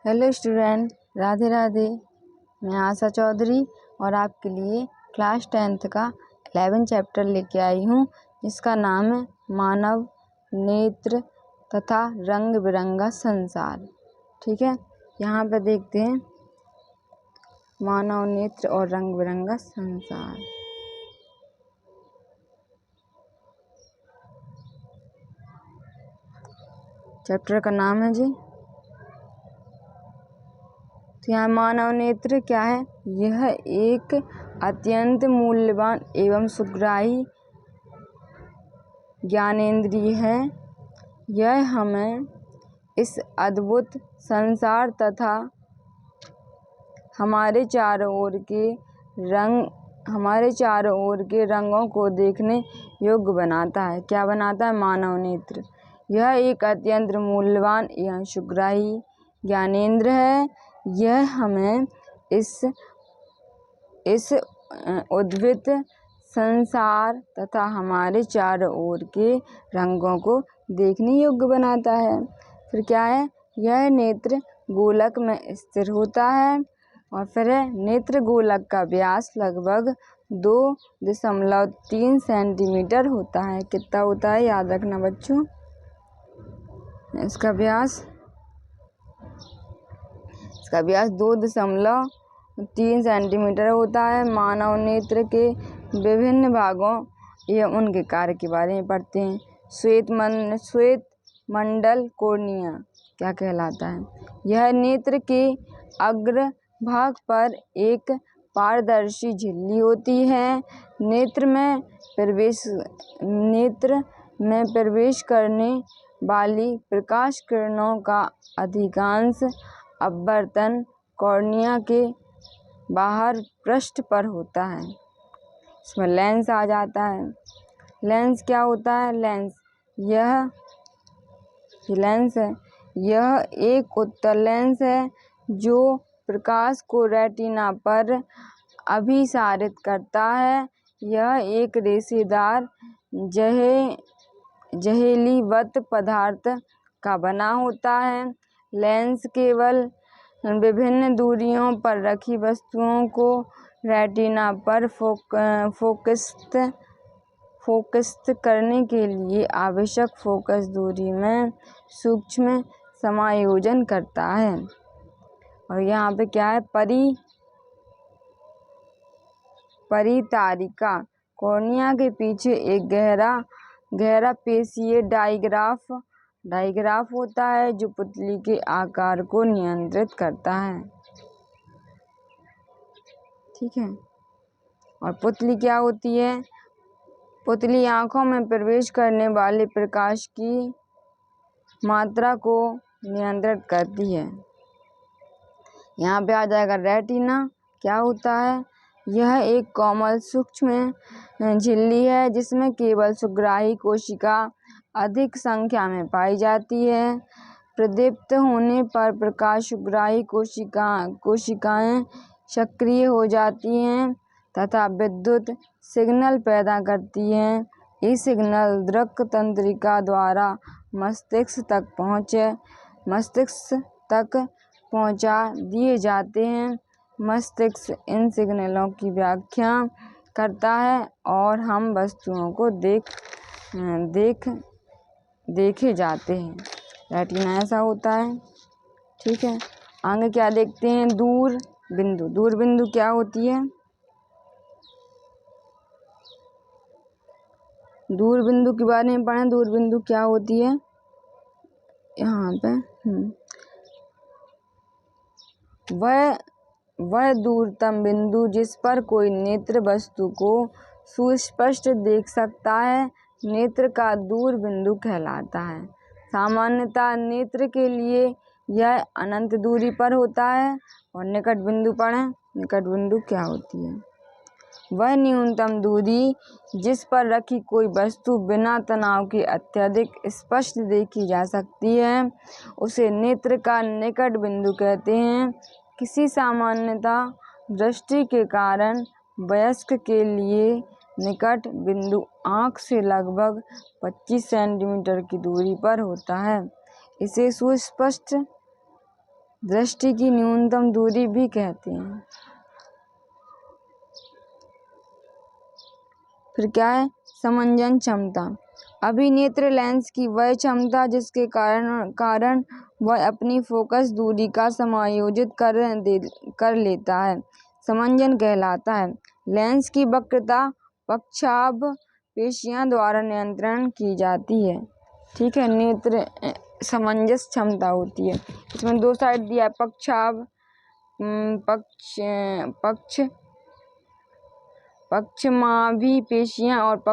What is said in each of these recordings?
Hello student, Radhe Radhe. मैं आशा चौधरी और आपके लिए क्लास 10th का 11 चैप्टर लेके आई हूँ, जिसका नाम है मानव नेत्र तथा रंग बिरंगा संसार। ठीक है, यहाँ पे देखते हैं मानव नेत्र और रंग बिरंगा संसार। चैप्टर का नाम है जी। तो यहाँ मानव नेत्र क्या है? यह एक अत्यंत मूल्यवान एवं सुग्राही ज्ञानेंद्रिय है। यह हमें इस अद्भुत संसार तथा हमारे चारों ओर के रंगों को देखने योग्य बनाता है। क्या बनाता है? मानव नेत्र। यह एक अत्यंत मूल्यवान एवं सुग्राही ज्ञानेंद्र है। यह हमें इस अद्भुत संसार तथा हमारे चारों ओर के रंगों को देखने योग्य बनाता है। फिर क्या है? यह नेत्र गोलक में स्थिर होता है। और फिर नेत्र गोलक का व्यास लगभग 2.3 सेंटीमीटर होता है। कितना होता है? याद रखना बच्चों, इसका व्यास 2.3 सेंटीमीटर होता है। मानव नेत्र के विभिन्न भागों एवं उनके कार्य के बारे में पढ़ते हैं। श्वेत मंडल कॉर्निया क्या कहलाता है? यह नेत्र के अग्र भाग पर एक पारदर्शी झिल्ली होती है। नेत्र में प्रवेश करने वाली प्रकाश किरणों का अधिकांश अपवर्तन कॉर्निया के बाहर पृष्ठ पर होता है। इसमें लेंस आ जाता है। लेंस क्या होता है? लेंस है। यह एक उत्तल लेंस है जो प्रकाश को रेटिना पर अभिसारित करता है। यह एक रेशेदार जहेलीवत पदार्थ का बना होता है। लेंस केवल विभिन्न दूरियों पर रखी वस्तुओं को रेटिना पर फोकस्ड करने के लिए आवश्यक फोकस दूरी में सूक्ष्म समायोजन करता है। और यहाँ पे क्या है? परितारिका कॉर्निया के पीछे एक गहरा पेशीय डाइग्राफ होता है जो पुतली के आकार को नियंत्रित करता है। ठीक है। और पुतली क्या होती है? पुतली आंखों में प्रवेश करने वाले प्रकाश की मात्रा को नियंत्रित करती है। यहाँ पे आ जाएगा रेटिना। क्या होता है? यह एक कोमल सूक्ष्म झिल्ली है जिसमें केवल सुग्राही कोशिका अधिक संख्या में पाई जाती है। प्रदीप्त होने पर प्रकाश सुग्राही कोशिकाएं सक्रिय हो जाती हैं तथा विद्युत सिग्नल पैदा करती हैं। ये सिग्नल दृक् तंत्रिका द्वारा मस्तिष्क तक पहुंचा दिए जाते हैं। मस्तिष्क इन सिग्नलों की व्याख्या करता है और हम वस्तुओं को देखे जाते हैं। रेटिना ऐसा होता है। ठीक है, आगे क्या देखते हैं? दूरबिंदु क्या होती है? दूरबिंदु के बारे में पढ़ें। दूरबिंदु क्या होती है? यहाँ पे वह दूरतम बिंदु जिस पर कोई नेत्र वस्तु को सुस्पष्ट देख सकता है नेत्र का दूर बिंदु कहलाता है। सामान्यतः नेत्र के लिए यह अनंत दूरी पर होता है। और निकट बिंदु पढ़ें। निकट बिंदु क्या होती है? वह न्यूनतम दूरी जिस पर रखी कोई वस्तु बिना तनाव के अत्यधिक स्पष्ट देखी जा सकती है उसे नेत्र का निकट बिंदु कहते हैं। किसी सामान्यतः दृष्टि के कारण वयस्क के लिए निकट बिंदु आँख से लगभग 25 सेंटीमीटर की दूरी पर होता है। इसे सुस्पष्ट दृष्टि की न्यूनतम दूरी भी कहते हैं। फिर क्या है, समंजन क्षमता। अभिनेत्र लेंस की वह क्षमता जिसके कारण वह अपनी फोकस दूरी का समायोजित कर लेता है, समंजन कहलाता है। लेंस की वक्रता पक्षाभ पेशियां द्वारा नियंत्रण की जाती है। ठीक है, नेत्र समंजस क्षमता होती है। इसमें दो साइड दिया है, पक्षाभ पक्षमाभी पेशियां और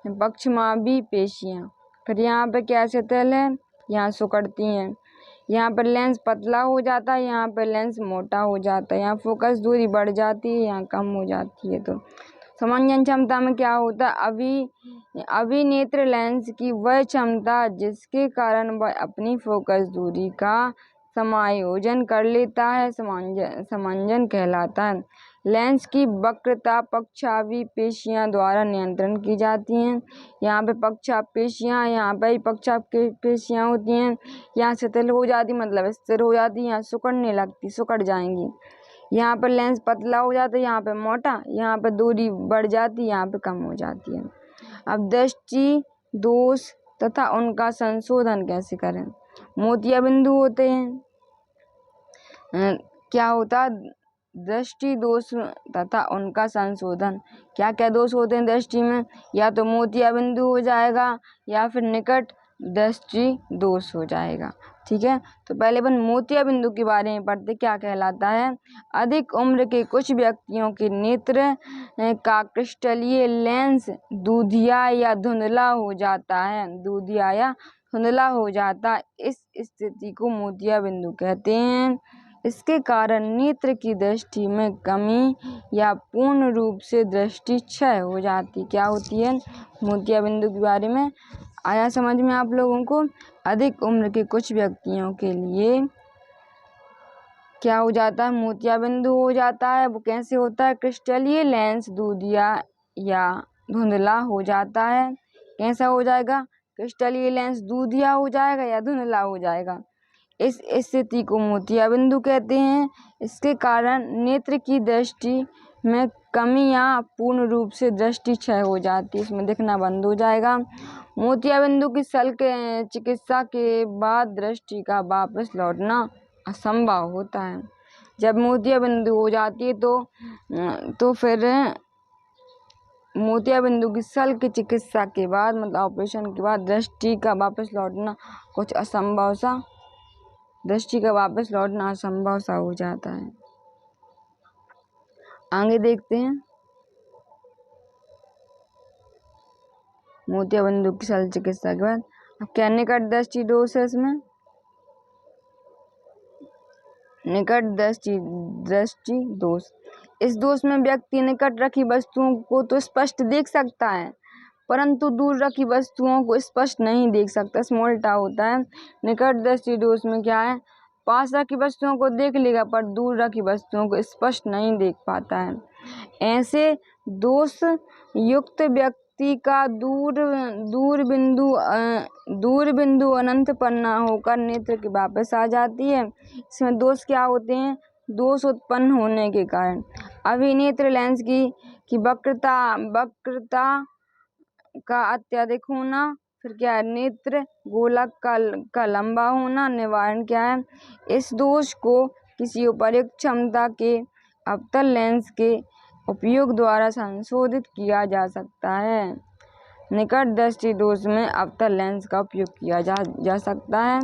पक्षमाभी पेशियां। फिर यहाँ पे क्या सेटल है, यहाँ सिकुड़ती हैं। यहाँ पर लेंस पतला हो जाता है, यहाँ पर लेंस मोटा हो जाता है। यहाँ फोकस दूरी बढ़ जाती है, यहाँ कम हो जाती है। तो समंजन क्षमता में क्या होता है, अभिनेत्र लेंस की वह क्षमता जिसके कारण वह अपनी फोकस दूरी का समायोजन कर लेता है, समंजन कहलाता है। लेंस की वक्रता पक्षाभी पेशियां द्वारा नियंत्रण की जाती हैं। यहाँ पे पक्षाभ पेशियां, यहाँ पे ही पक्षाभ पेशियां होती हैं। यहाँ शिथिल हो जाती मतलब स्थिर हो जाती, यहाँ सिकुड़ने लगती, सिकुड़ जाएंगी। यहाँ पर लेंस पतला हो जाता है, यहाँ पे मोटा, यहाँ पे दूरी बढ़ जाती, यहाँ पे कम हो जाती है। अब दृष्टि दोष तथा उनका संशोधन कैसे करें। मोतिया बिंदु होते हैं, क्या होता, दृष्टि दोष तथा उनका संशोधन। क्या क्या दोष होते हैं दृष्टि में, या तो मोतिया बिंदु हो जाएगा या फिर निकट दृष्टि दोष हो जाएगा। ठीक है, तो पहले अपन मोतिया बिंदु के बारे में पढ़ते, क्या कहलाता है। अधिक उम्र के कुछ व्यक्तियों के नेत्र का क्रिस्टलीय लेंस दूधिया या धुंधला हो जाता है, दूधिया या धुंधला हो जाता। इस स्थिति को मोतिया बिंदु कहते हैं। इसके कारण नेत्र की दृष्टि में कमी या पूर्ण रूप से दृष्टि क्षय हो जाती। क्या होती है, मोतिया बिंदु के बारे में आया समझ में आप लोगों को। अधिक उम्र के कुछ व्यक्तियों के लिए क्या हो जाता है, मोतिया बिंदु हो जाता है। वो कैसे होता है, क्रिस्टलीय लेंस दूधिया या धुंधला हो जाता है। कैसा हो जाएगा, क्रिस्टलीय लेंस दूधिया हो जाएगा या धुंधला हो जाएगा। इस स्थिति को मोतिया बिंदु कहते हैं। इसके कारण नेत्र की दृष्टि में कमी या पूर्ण रूप से दृष्टि क्षय हो जाती है, इसमें दिखना बंद हो जाएगा। मोतिया बिंदु की शल्य चिकित्सा के बाद दृष्टि का वापस लौटना असंभव होता है। जब मोतिया बिंदु हो जाती है तो फिर मोतिया बिंदु की शल्य चिकित्सा के बाद मतलब ऑपरेशन के बाद दृष्टि का वापस लौटना कुछ असंभव सा, दृष्टि का वापस लौटना असंभव सा हो जाता है। आगे देखते हैं, मोतिया बिंदु की शल्य चिकित्सा के बाद अब क्या निकट दृष्टि दोष है। इसमें निकट दृष्टि दोष, इस दोष में व्यक्ति निकट रखी वस्तुओं को तो स्पष्ट देख सकता है परंतु दूर रखी वस्तुओं को स्पष्ट नहीं देख सकता, इसमें उल्टा होता है। निकट दृष्टि दोष में क्या है, पास रखी वस्तुओं को देख लेगा पर दूर रखी वस्तुओं को स्पष्ट नहीं देख पाता है। ऐसे दोष युक्त व्यक्ति का दूर बिंदु अनंत पर न होकर नेत्र के वापस आ जाती है। इसमें दोष क्या होते हैं, दोष उत्पन्न होने के कारण अभिनेत्र लेंस की वक्रता का अत्यधिक होना, फिर क्या है, नेत्र गोलक का लंबा होना। निवारण क्या है, इस दोष को किसी उपर्युक्त क्षमता के अवतल लेंस के उपयोग द्वारा संशोधित किया जा सकता है। निकट दृष्टि दोष में अवतल लेंस का उपयोग किया जा सकता है।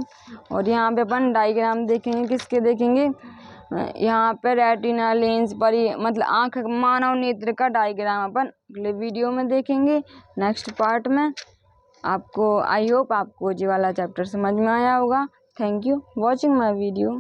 और यहाँ पे अपन डायग्राम देखेंगे, किसके देखेंगे, यहाँ पे रेटिना लेंस पर ही मतलब आँख मानव नेत्र का डायग्राम अपन अगले वीडियो में देखेंगे, नेक्स्ट पार्ट में। आपको आई होप आपको ये वाला चैप्टर समझ में आया होगा। Thank you watching my video.